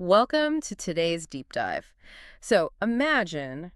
Welcome to today's deep dive. So imagine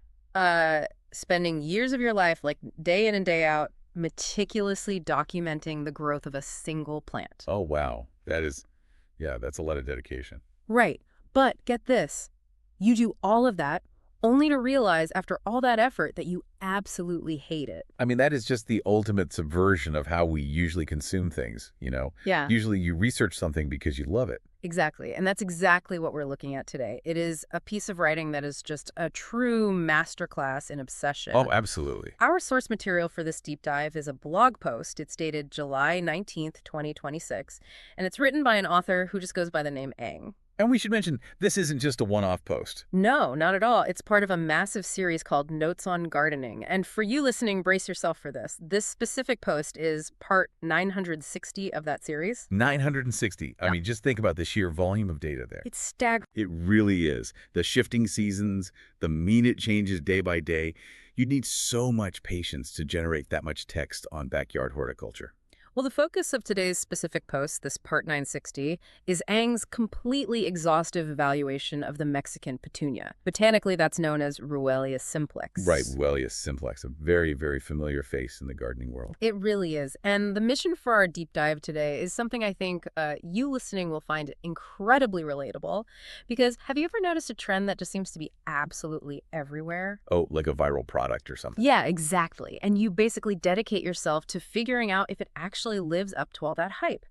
spending years of your life, like day in and day out, meticulously documenting the growth of a single plant. Oh, wow. Yeah, that's a lot of dedication. Right. But get this, you do all of that only to realize after all that effort that you absolutely hate it. I mean, that is just the ultimate subversion of how we usually consume things. Yeah. Usually you research something because you love it. Exactly. And that's exactly what we're looking at today. It is a piece of writing that is just a true masterclass in obsession. Oh, absolutely. Our source material for this deep dive is a blog post. It's dated July 19th, 2026, and it's written by an author who just goes by the name Ang. And we should mention, this isn't just a one-off post. No, not at all. It's part of a massive series called Notes on Gardening. And for you listening, brace yourself for this. This specific post is part 960 of that series. 960. I Yeah. mean, just think about the sheer volume of data there. It's staggering. It really is. The shifting seasons, the mean it changes day by day. You need so much patience to generate that much text on backyard horticulture. Well, the focus of today's specific post, this part 960, is Ang's completely exhaustive evaluation of the Mexican Petunia. Botanically, that's known as ruellia-simplex. Right, ruellia-simplex, a very, very familiar face in the gardening world. It really is. And the mission for our deep dive today is something I think you listening will find incredibly relatable. Because have you ever noticed a trend that just seems to be absolutely everywhere? Oh, like a viral product or something. Yeah, exactly. And you basically dedicate yourself to figuring out if it actually lives up to all that hype.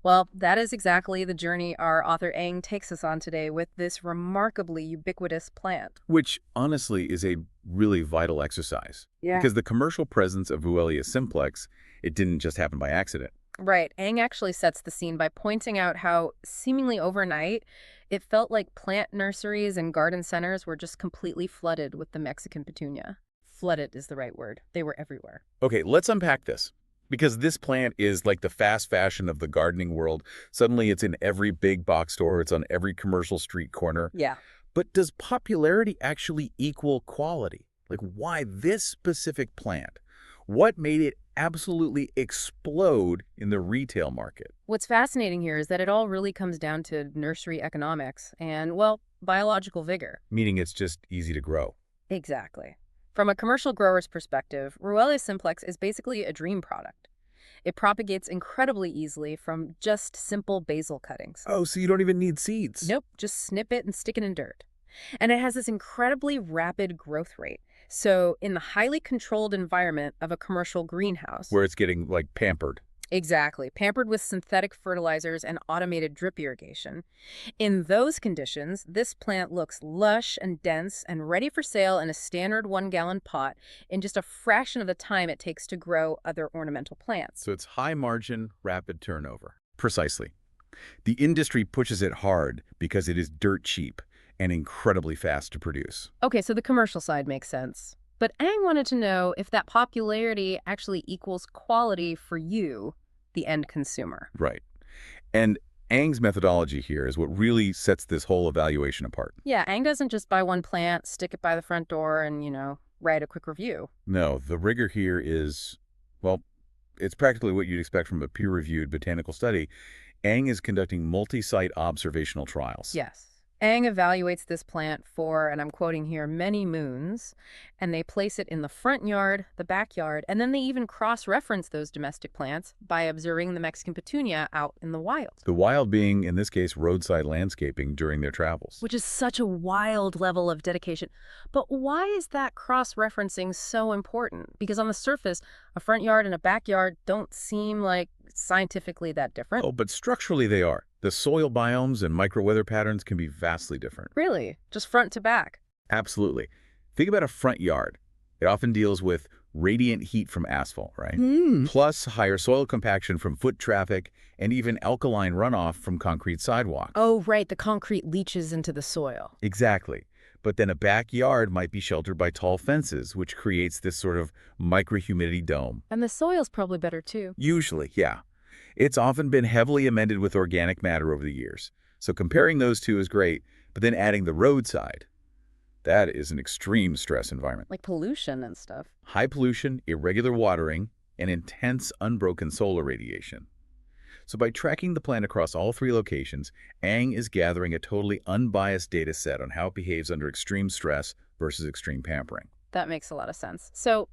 Well, that is exactly the journey our author Ang takes us on today with this remarkably ubiquitous plant. Which, honestly, is a really vital exercise. Yeah. Because the commercial presence of ruellia-simplex, it didn't just happen by accident. Right. Ang actually sets the scene by pointing out how, seemingly overnight, it felt like plant nurseries and garden centers were just completely flooded with the Mexican petunia. Flooded is the right word. They were everywhere. Okay, let's unpack this. Because this plant is like the fast fashion of the gardening world. Suddenly it's in every big box store. It's on every commercial street corner. Yeah. But does popularity actually equal quality? Like, why this specific plant? What made it absolutely explode in the retail market? What's fascinating here is that it all really comes down to nursery economics and, well, biological vigor. Meaning it's just easy to grow. Exactly. From a commercial grower's perspective, Ruellia simplex is basically a dream product. It propagates incredibly easily from just simple basil cuttings. Oh, so you don't even need seeds. Nope, just snip it and stick it in dirt. And it has this incredibly rapid growth rate. So in the highly controlled environment of a commercial greenhouse, Where it's getting, like, pampered. exactly, pampered with synthetic fertilizers and automated drip irrigation. In those conditions, this plant looks lush and dense and ready for sale in a standard 1-gallon pot in just a fraction of the time it takes to grow other ornamental plants. So it's high margin, rapid turnover. Precisely. The industry pushes it hard because it is dirt cheap and incredibly fast to produce. Okay, so the commercial side makes sense. But Ang wanted to know if that popularity actually equals quality for you, the end consumer. Right. And Ang's methodology here is what really sets this whole evaluation apart. Yeah, Ang doesn't just buy one plant, stick it by the front door, and, write a quick review. No, the rigor here is, well, it's practically what you'd expect from a peer-reviewed botanical study. Ang is conducting multi-site observational trials. Yes. Ang evaluates this plant for, and I'm quoting here, many moons, and they place it in the front yard, the backyard, and then they even cross-reference those domestic plants by observing the Mexican petunia out in the wild. The wild being, in this case, roadside landscaping during their travels. Which is such a wild level of dedication. But why is that cross-referencing so important? Because on the surface, a front yard and a backyard don't seem like scientifically that different. Oh, but structurally they are. The soil biomes and microweather patterns can be vastly different. Really? Just front to back? Absolutely. Think about a front yard. It often deals with radiant heat from asphalt, right? Plus higher soil compaction from foot traffic and even alkaline runoff from concrete sidewalks. Oh, right. The concrete leaches into the soil. Exactly. But then a backyard might be sheltered by tall fences, which creates this sort of microhumidity dome. And the soil's probably better, too. Usually, yeah. It's often been heavily amended with organic matter over the years. So comparing those two is great, but then adding the roadside, that is an extreme stress environment. Like pollution and stuff. High pollution, irregular watering, and intense unbroken solar radiation. So by tracking the plant across all 3 locations, Ang is gathering a totally unbiased data set on how it behaves under extreme stress versus extreme pampering. That makes a lot of sense. So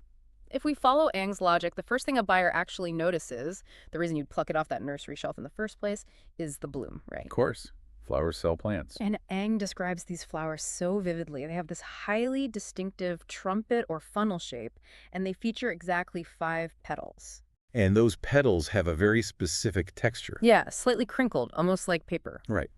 if we follow Ang's logic, the first thing a buyer actually notices, the reason you'd pluck it off that nursery shelf in the first place, is the bloom, right? Of course, flowers sell plants. And Ang describes these flowers so vividly. They have this highly distinctive trumpet or funnel shape, and they feature exactly 5 petals. And those petals have a very specific texture. Yeah, slightly crinkled, almost like paper. Right.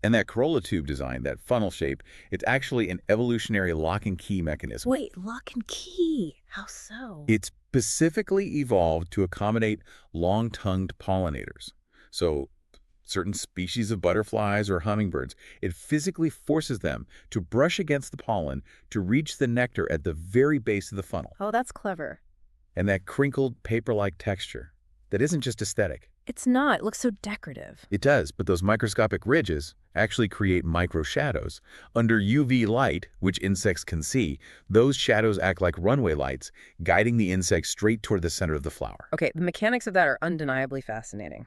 And that corolla tube design, that funnel shape, it's actually an evolutionary lock and key mechanism. Wait, lock and key? How so? It's specifically evolved to accommodate long-tongued pollinators. So certain species of butterflies or hummingbirds, it physically forces them to brush against the pollen to reach the nectar at the very base of the funnel. Oh, that's clever. And that crinkled paper-like texture, that isn't just aesthetic. It's not. It looks so decorative. It does, but those microscopic ridges actually create micro-shadows. Under UV light, which insects can see, those shadows act like runway lights, guiding the insect straight toward the center of the flower. Okay, the mechanics of that are undeniably fascinating.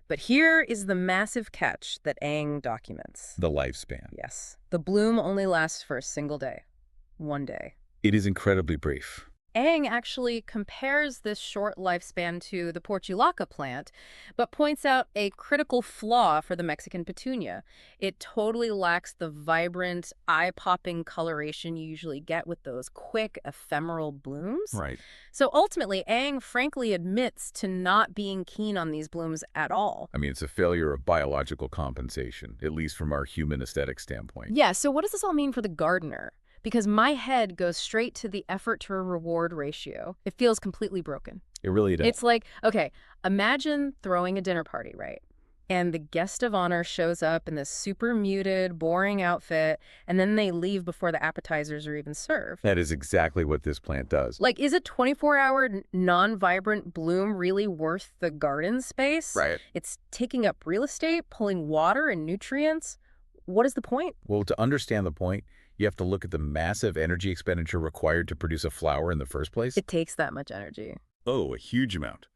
But here is the massive catch that Ang documents. The lifespan. Yes. The bloom only lasts for a single day. 1 day. It is incredibly brief. Ang actually compares this short lifespan to the portulaca plant, but points out a critical flaw for the Mexican petunia. It totally lacks the vibrant, eye-popping coloration you usually get with those quick, ephemeral blooms. Right. So ultimately, Ang frankly admits to not being keen on these blooms at all. I mean, it's a failure of biological compensation, at least from our human aesthetic standpoint. Yeah, so what does this all mean for the gardener? Because my head goes straight to the effort to reward ratio. It feels completely broken. It really does. It's like, okay, imagine throwing a dinner party, right? And the guest of honor shows up in this super muted, boring outfit, and then they leave before the appetizers are even served. That is exactly what this plant does. Like, is a 24-hour non-vibrant bloom really worth the garden space? Right. It's taking up real estate, pulling water and nutrients. What is the point? Well, to understand the point, you have to look at the massive energy expenditure required to produce a flower in the first place. It takes that much energy. Oh, a huge amount.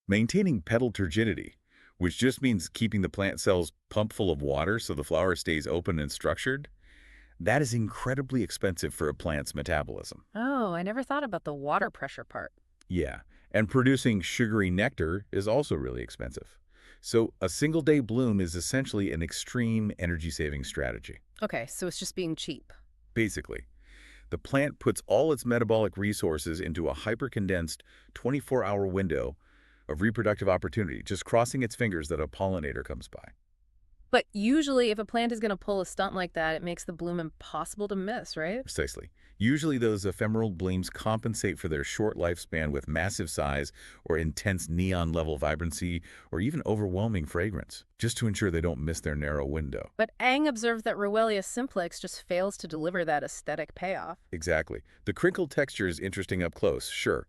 Maintaining petal turgidity, which just means keeping the plant cells pumped full of water so the flower stays open and structured, that is incredibly expensive for a plant's metabolism. Oh, I never thought about the water pressure part. Yeah, and producing sugary nectar is also really expensive. So a single-day bloom is essentially an extreme energy-saving strategy. Okay, so it's just being cheap. Basically, the plant puts all its metabolic resources into a hyper-condensed 24-hour window of reproductive opportunity, just crossing its fingers that a pollinator comes by. But usually, if a plant is going to pull a stunt like that, it makes the bloom impossible to miss, right? Precisely. Usually those ephemeral blooms compensate for their short lifespan with massive size or intense neon-level vibrancy or even overwhelming fragrance, just to ensure they don't miss their narrow window. But Ang observed that ruellia-simplex just fails to deliver that aesthetic payoff. Exactly. The crinkled texture is interesting up close, sure.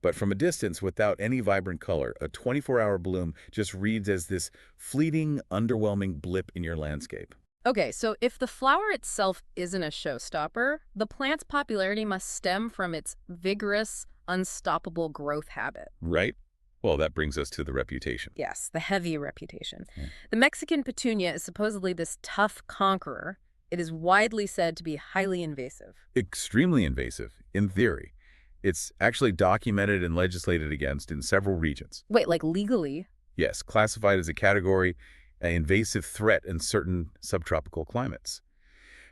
But from a distance, without any vibrant color, a 24-hour bloom just reads as this fleeting, underwhelming blip in your landscape. Okay, so if the flower itself isn't a showstopper, the plant's popularity must stem from its vigorous, unstoppable growth habit. Right? Well, that brings us to the reputation. Yes, the heavy reputation. The Mexican petunia is supposedly this tough conqueror. It is widely said to be highly invasive. Extremely invasive, in theory. It's actually documented and legislated against in several regions. Wait, like legally? Yes, classified as a category, an invasive threat in certain subtropical climates.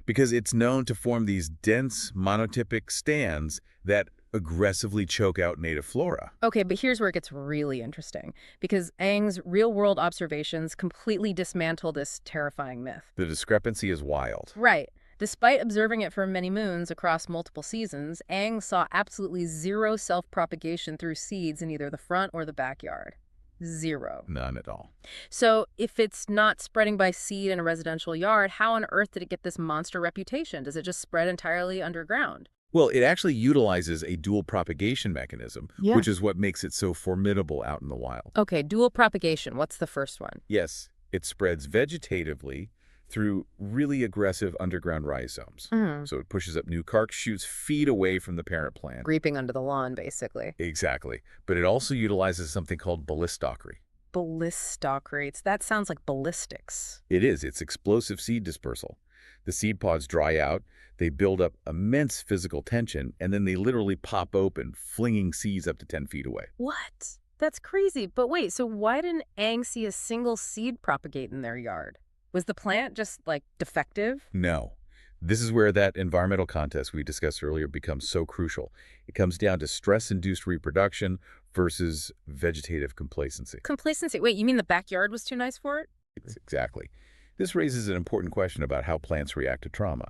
Because it's known to form these dense, monotypic stands that aggressively choke out native flora. Okay, but here's where it gets really interesting, because Ang's real-world observations completely dismantle this terrifying myth. The discrepancy is wild. Right. Despite observing it for many moons across multiple seasons, Ang saw absolutely zero self-propagation through seeds in either the front or the backyard. Zero. None at all. So if it's not spreading by seed in a residential yard, how on earth did it get this monster reputation? Does it just spread entirely underground? Well, it actually utilizes a dual propagation mechanism, which is what makes it so formidable out in the wild. Okay, dual propagation. What's the first one? Yes, it spreads vegetatively through really aggressive underground rhizomes. So it pushes up new cark shoots feet away from the parent plant. Creeping under the lawn, basically. Exactly. But it also utilizes something called ballistockery. Ballistock rates. That sounds like ballistics. It is. It's explosive seed dispersal. The seed pods dry out, they build up immense physical tension, and then they literally pop open, flinging seeds up to 10 feet away. What? That's crazy. But wait, so why didn't Aang see a single seed propagate in their yard? Was the plant just, like, defective? No. This is where that environmental context we discussed earlier becomes so crucial. It comes down to stress-induced reproduction versus vegetative complacency. Complacency. Wait, you mean the backyard was too nice for it? Exactly. This raises an important question about how plants react to trauma.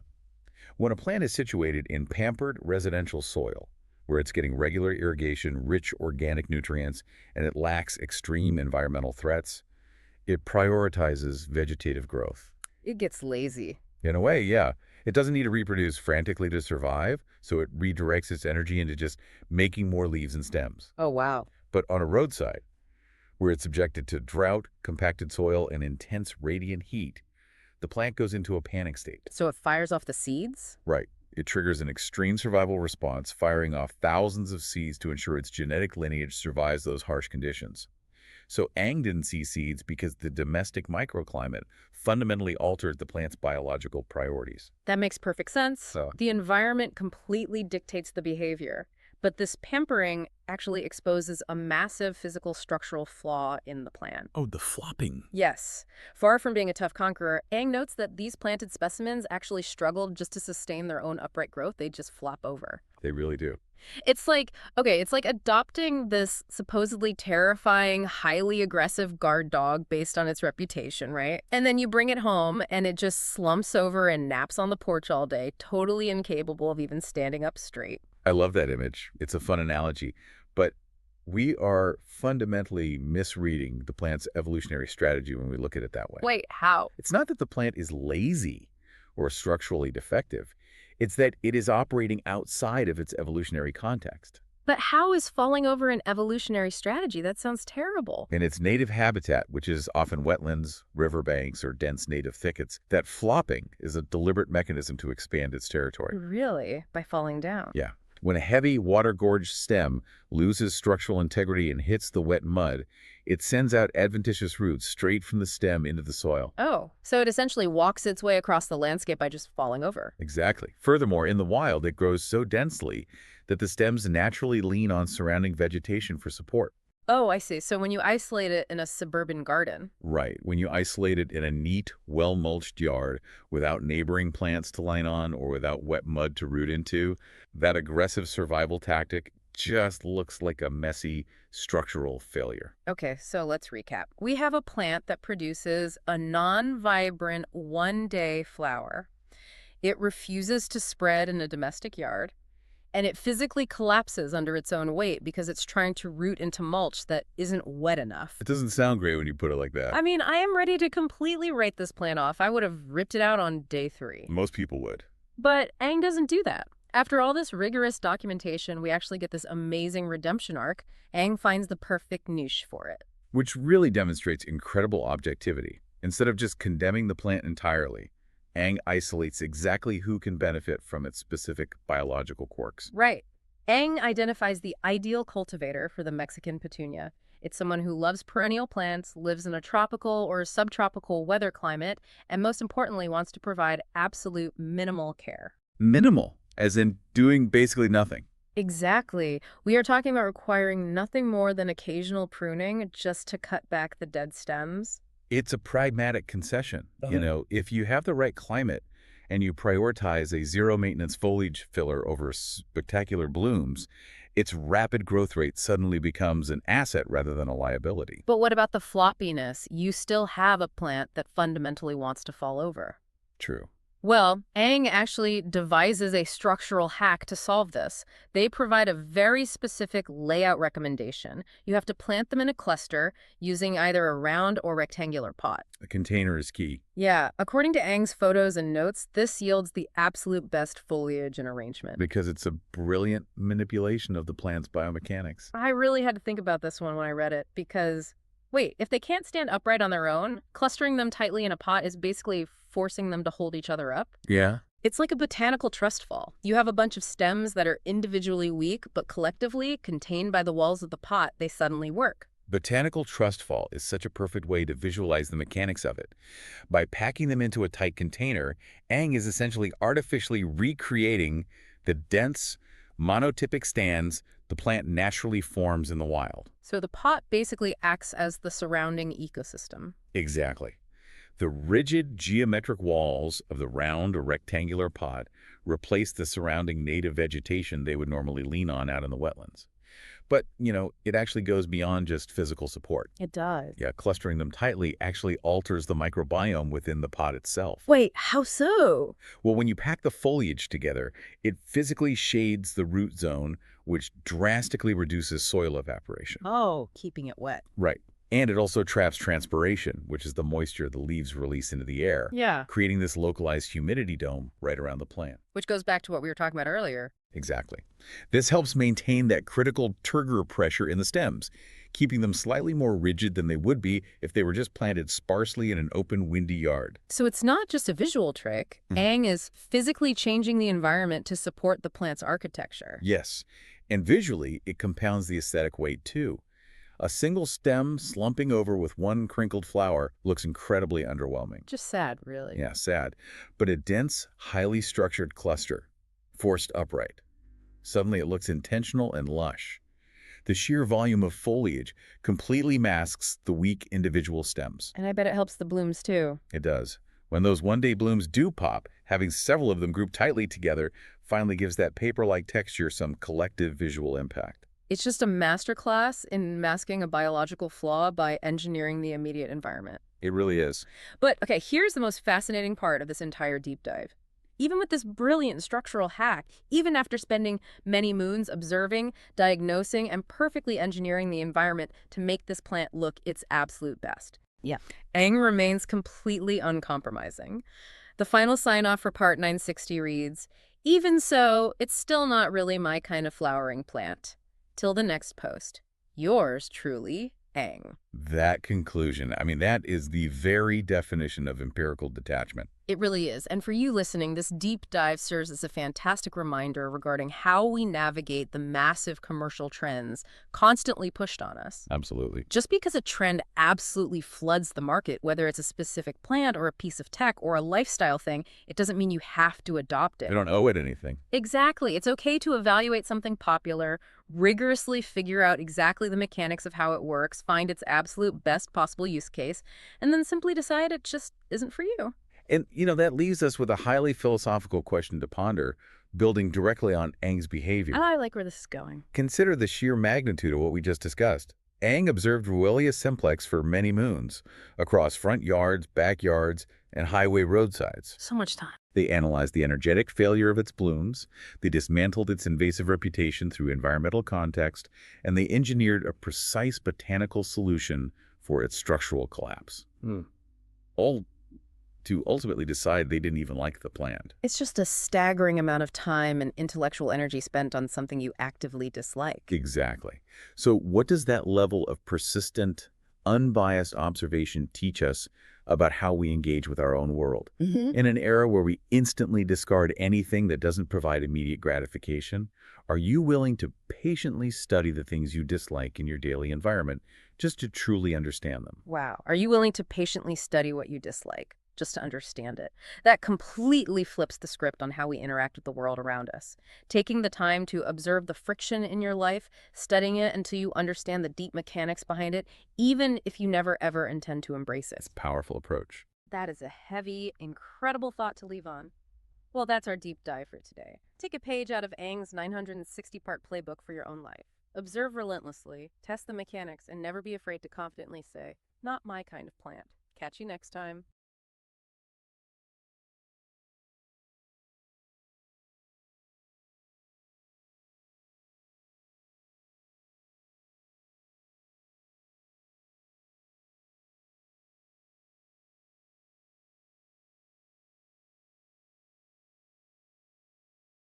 When a plant is situated in pampered residential soil, where it's getting regular irrigation, rich organic nutrients, and it lacks extreme environmental threats, it prioritizes vegetative growth. It gets lazy. In a way, yeah. It doesn't need to reproduce frantically to survive, so it redirects its energy into just making more leaves and stems. Oh, wow. But on a roadside, where it's subjected to drought, compacted soil, and intense radiant heat, the plant goes into a panic state. So it fires off the seeds? Right. It triggers an extreme survival response, firing off thousands of seeds to ensure its genetic lineage survives those harsh conditions. So Aang didn't see seeds because the domestic microclimate fundamentally altered the plant's biological priorities. That makes perfect sense. The environment completely dictates the behavior. But this pampering actually exposes a massive physical structural flaw in the plant. Oh, the flopping. Yes. Far from being a tough conqueror, Aang notes that these planted specimens actually struggled just to sustain their own upright growth. They just flop over. They really do. It's like, okay, it's like adopting this supposedly terrifying, highly aggressive guard dog based on its reputation, right? And then you bring it home and it just slumps over and naps on the porch all day, totally incapable of even standing up straight. I love that image. It's a fun analogy. But we are fundamentally misreading the plant's evolutionary strategy when we look at it that way. Wait, how? It's not that the plant is lazy or structurally defective. It's that it is operating outside of its evolutionary context. But how is falling over an evolutionary strategy? That sounds terrible. In its native habitat, which is often wetlands, riverbanks, or dense native thickets, that flopping is a deliberate mechanism to expand its territory. Really? By falling down? Yeah. When a heavy, water-gorged stem loses structural integrity and hits the wet mud, it sends out adventitious roots straight from the stem into the soil. Oh, so it essentially walks its way across the landscape by just falling over. Exactly. Furthermore, in the wild, it grows so densely that the stems naturally lean on surrounding vegetation for support. Oh, I see. So when you isolate it in a suburban garden. Right. When you isolate it in a neat, well-mulched yard without neighboring plants to line on or without wet mud to root into, that aggressive survival tactic just looks like a messy structural failure. Okay, so let's recap. We have a plant that produces a non-vibrant one-day flower. It refuses to spread in a domestic yard. And it physically collapses under its own weight because it's trying to root into mulch that isn't wet enough. It doesn't sound great when you put it like that. I mean, I am ready to completely write this plant off. I would have ripped it out on day 3. Most people would. But Aang doesn't do that. After all this rigorous documentation, we actually get this amazing redemption arc. Aang finds the perfect niche for it. Which really demonstrates incredible objectivity. Instead of just condemning the plant entirely, Aang isolates exactly who can benefit from its specific biological quirks. Right. Aang identifies the ideal cultivator for the Mexican Petunia. It's someone who loves perennial plants, lives in a tropical or subtropical weather climate, and most importantly, wants to provide absolute minimal care. Minimal, as in doing basically nothing. Exactly. We are talking about requiring nothing more than occasional pruning just to cut back the dead stems. It's a pragmatic concession. You know, if you have the right climate and you prioritize a zero-maintenance foliage filler over spectacular blooms, its rapid growth rate suddenly becomes an asset rather than a liability. But what about the floppiness? You still have a plant that fundamentally wants to fall over. True. Well, Aang actually devises a structural hack to solve this. They provide a very specific layout recommendation. You have to plant them in a cluster using either a round or rectangular pot. A container is key. Yeah, according to Aang's photos and notes, this yields the absolute best foliage and arrangement. Because it's a brilliant manipulation of the plant's biomechanics. I really had to think about this one when I read it because, wait, if they can't stand upright on their own, clustering them tightly in a pot is basically forcing them to hold each other up. Yeah. It's like a botanical trust fall. You have a bunch of stems that are individually weak, but collectively, contained by the walls of the pot, they suddenly work. Botanical trust fall is such a perfect way to visualize the mechanics of it. By packing them into a tight container, Ang is essentially artificially recreating the dense, monotypic stands the plant naturally forms in the wild. So the pot basically acts as the surrounding ecosystem. Exactly. The rigid geometric walls of the round or rectangular pot replace the surrounding native vegetation they would normally lean on out in the wetlands. But, it actually goes beyond just physical support. It does. Yeah, clustering them tightly actually alters the microbiome within the pot itself. Wait, how so? Well, when you pack the foliage together, it physically shades the root zone, which drastically reduces soil evaporation. Oh, keeping it wet. Right. And it also traps transpiration, which is the moisture the leaves release into the air, Yeah. creating this localized humidity dome right around the plant. Which goes back to what we were talking about earlier. Exactly. This helps maintain that critical turgor pressure in the stems, keeping them slightly more rigid than they would be if they were just planted sparsely in an open, windy yard. So it's not just a visual trick. Ang is physically changing the environment to support the plant's architecture. Yes, and visually, it compounds the aesthetic weight too. A single stem slumping over with one crinkled flower looks incredibly underwhelming. Just sad, really. Yeah, sad. But a dense, highly structured cluster, forced upright. Suddenly it looks intentional and lush. The sheer volume of foliage completely masks the weak individual stems. And I bet it helps the blooms, too. It does. When those one-day blooms do pop, having several of them grouped tightly together finally gives that paper-like texture some collective visual impact. It's just a masterclass in masking a biological flaw by engineering the immediate environment. It really is. But, okay, here's the most fascinating part of this entire deep dive. Even with this brilliant structural hack, even after spending many moons observing, diagnosing, and perfectly engineering the environment to make this plant look its absolute best. Yeah. Ang remains completely uncompromising. The final sign-off for Part 960 reads, "Even so, it's still not really my kind of flowering plant. Till the next post. Yours truly, Ang." That conclusion, that is the very definition of empirical detachment. It really is. And for you listening, this deep dive serves as a fantastic reminder regarding how we navigate the massive commercial trends constantly pushed on us. Absolutely. Just because a trend absolutely floods the market, whether it's a specific plant or a piece of tech or a lifestyle thing, it doesn't mean you have to adopt it. They don't owe it anything. Exactly. It's okay to evaluate something popular, rigorously figure out exactly the mechanics of how it works, find its absolute best possible use case, and then simply decide it just isn't for you. And, that leaves us with a highly philosophical question to ponder, building directly on Ang's behavior. I like where this is going. Consider the sheer magnitude of what we just discussed. Ang observed ruellia-simplex for many moons, across front yards, backyards, and highway roadsides. So much time. They analyzed the energetic failure of its blooms, they dismantled its invasive reputation through environmental context, and they engineered a precise botanical solution for its structural collapse. All to ultimately decide they didn't even like the plant. It's just a staggering amount of time and intellectual energy spent on something you actively dislike. Exactly. So what does that level of persistent, unbiased observation teach us about how we engage with our own world? In an era where we instantly discard anything that doesn't provide immediate gratification, are you willing to patiently study the things you dislike in your daily environment just to truly understand them? Wow. Are you willing to patiently study what you dislike just to understand it? That completely flips the script on how we interact with the world around us. Taking the time to observe the friction in your life, studying it until you understand the deep mechanics behind it, even if you never ever intend to embrace it. It's a powerful approach. That is a heavy, incredible thought to leave on. Well, that's our deep dive for today. Take a page out of Ang's 960-part playbook for your own life. Observe relentlessly, test the mechanics, and never be afraid to confidently say, "Not my kind of plant." Catch you next time.